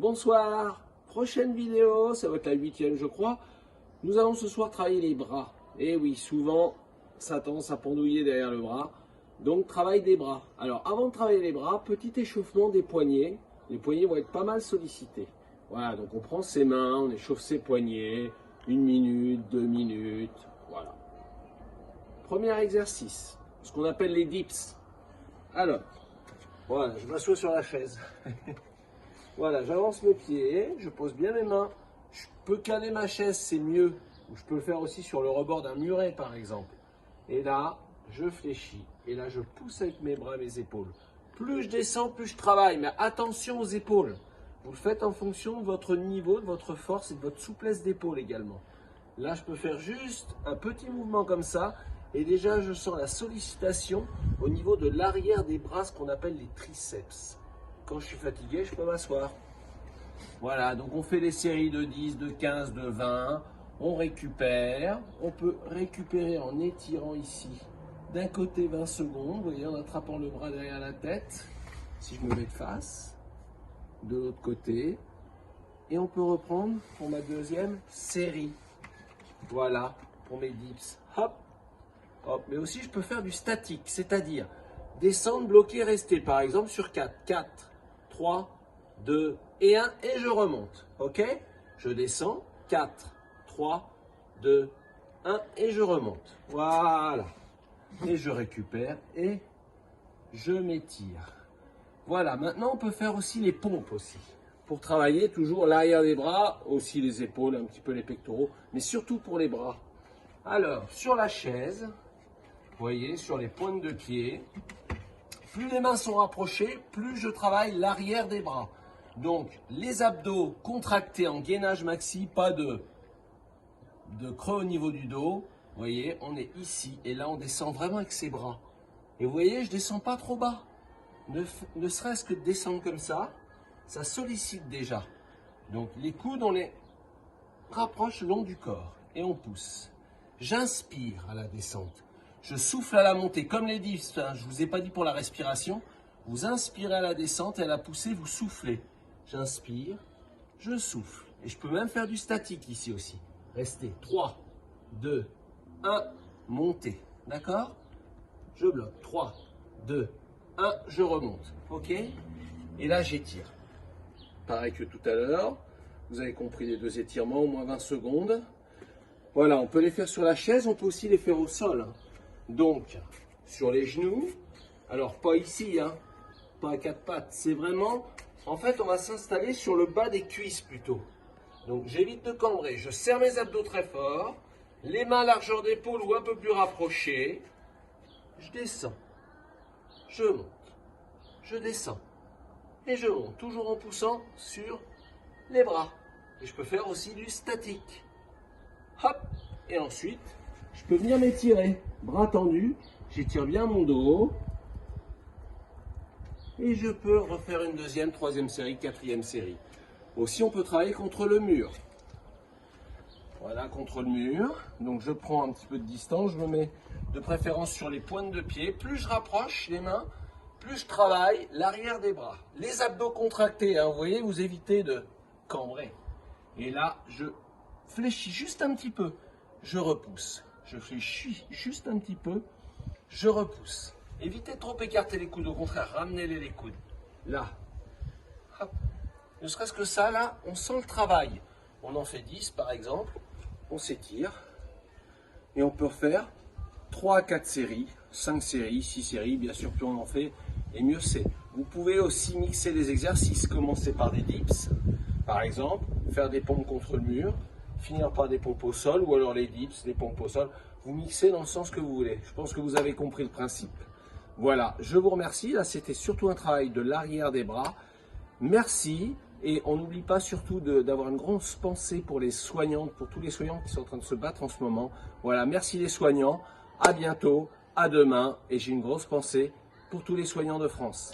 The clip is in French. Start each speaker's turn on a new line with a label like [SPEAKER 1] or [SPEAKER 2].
[SPEAKER 1] Bonsoir, prochaine vidéo, ça va être la 8e je crois. Nous allons ce soir travailler les bras. Et oui, souvent ça a tendance à pendouiller derrière le bras. Donc travail des bras. Alors avant de travailler les bras, petit échauffement des poignets. Les poignets vont être pas mal sollicités. Voilà, donc on prend ses mains, on échauffe ses poignets. 1 minute, 2 minutes, voilà. Premier exercice, ce qu'on appelle les dips. Alors, voilà, je m'assois sur la chaise. Voilà, j'avance mes pieds, je pose bien mes mains. Je peux caler ma chaise, c'est mieux. Ou je peux le faire aussi sur le rebord d'un muret, par exemple. Et là, je fléchis. Et là, je pousse avec mes bras, mes épaules. Plus je descends, plus je travaille. Mais attention aux épaules. Vous le faites en fonction de votre niveau, de votre force et de votre souplesse d'épaule également. Là, je peux faire juste un petit mouvement comme ça. Et déjà, je sens la sollicitation au niveau de l'arrière des bras, ce qu'on appelle les triceps. Quand je suis fatigué, je peux m'asseoir. Voilà, donc on fait les séries de 10, de 15, de 20. On récupère. On peut récupérer en étirant ici d'un côté 20 secondes. Vous voyez, en attrapant le bras derrière la tête. Si je me mets de face. De l'autre côté. Et on peut reprendre pour ma deuxième série. Voilà, pour mes dips. Hop, hop. Mais aussi, je peux faire du statique, c'est-à-dire descendre, bloquer, rester. Par exemple, sur 4. 4, 3, 2 et 1. Et je remonte. OK? Je descends. 4, 3, 2, 1. Et je remonte. Voilà. Et je récupère et je m'étire. Voilà. Maintenant, on peut faire aussi les pompes aussi. Pour travailler toujours l'arrière des bras, aussi les épaules, un petit peu les pectoraux, mais surtout pour les bras. Alors, sur la chaise, vous voyez, sur les pointes de pied, plus les mains sont rapprochées, plus je travaille l'arrière des bras. Donc, les abdos contractés en gainage maxi, pas de creux au niveau du dos. Vous voyez, on est ici, et là, on descend vraiment avec ses bras. Et vous voyez, je ne descends pas trop bas. Ne serait-ce que de descendre comme ça sollicite déjà. Donc les coudes, on les rapproche le long du corps et on pousse. J'inspire à la descente. Je souffle à la montée, comme les dips. Hein, je ne vous ai pas dit pour la respiration. Vous inspirez à la descente et à la poussée, vous soufflez. J'inspire, je souffle. Et je peux même faire du statique ici aussi. Restez. 3, 2, 1, montez. D'accord? Je bloque. 3, 2, 1, je remonte. OK? Et là, j'étire. Pareil que tout à l'heure, vous avez compris les deux étirements, au moins 20 secondes. Voilà, on peut les faire sur la chaise, on peut aussi les faire au sol. Donc, sur les genoux, alors pas ici, hein, pas à quatre pattes, c'est vraiment, en fait, on va s'installer sur le bas des cuisses plutôt. Donc, j'évite de cambrer, je serre mes abdos très fort, les mains largeur d'épaule ou un peu plus rapprochées, je descends, je monte, je descends. Et je monte, toujours en poussant sur les bras. Et je peux faire aussi du statique. Hop. Et ensuite, je peux venir m'étirer. Bras tendus, j'étire bien mon dos. Et je peux refaire une deuxième, troisième série, quatrième série. Aussi, on peut travailler contre le mur. Voilà, contre le mur. Donc, je prends un petit peu de distance. Je me mets de préférence sur les pointes de pied. Plus je rapproche les mains, plus je travaille l'arrière des bras. Les abdos contractés, hein, vous voyez, vous évitez de cambrer. Et là, je fléchis juste un petit peu. Je repousse. Je fléchis juste un petit peu. Je repousse. Évitez de trop écarter les coudes. Au contraire, ramenez-les les coudes. Là. Hop. Ne serait-ce que ça, là, on sent le travail. On en fait 10, par exemple. On s'étire. Et on peut faire 3 à 4 séries, 5 séries, 6 séries. Bien sûr, plus on en fait, et mieux c'est. Vous pouvez aussi mixer les exercices, commencer par des dips, par exemple, faire des pompes contre le mur, finir par des pompes au sol, ou alors les dips, les pompes au sol. Vous mixez dans le sens que vous voulez. Je pense que vous avez compris le principe. Voilà, je vous remercie. Là, c'était surtout un travail de l'arrière des bras. Merci. Et on n'oublie pas surtout d'avoir une grosse pensée pour les soignantes, pour tous les soignants qui sont en train de se battre en ce moment. Voilà, merci les soignants. À bientôt, à demain. Et j'ai une grosse pensée pour tous les soignants de France.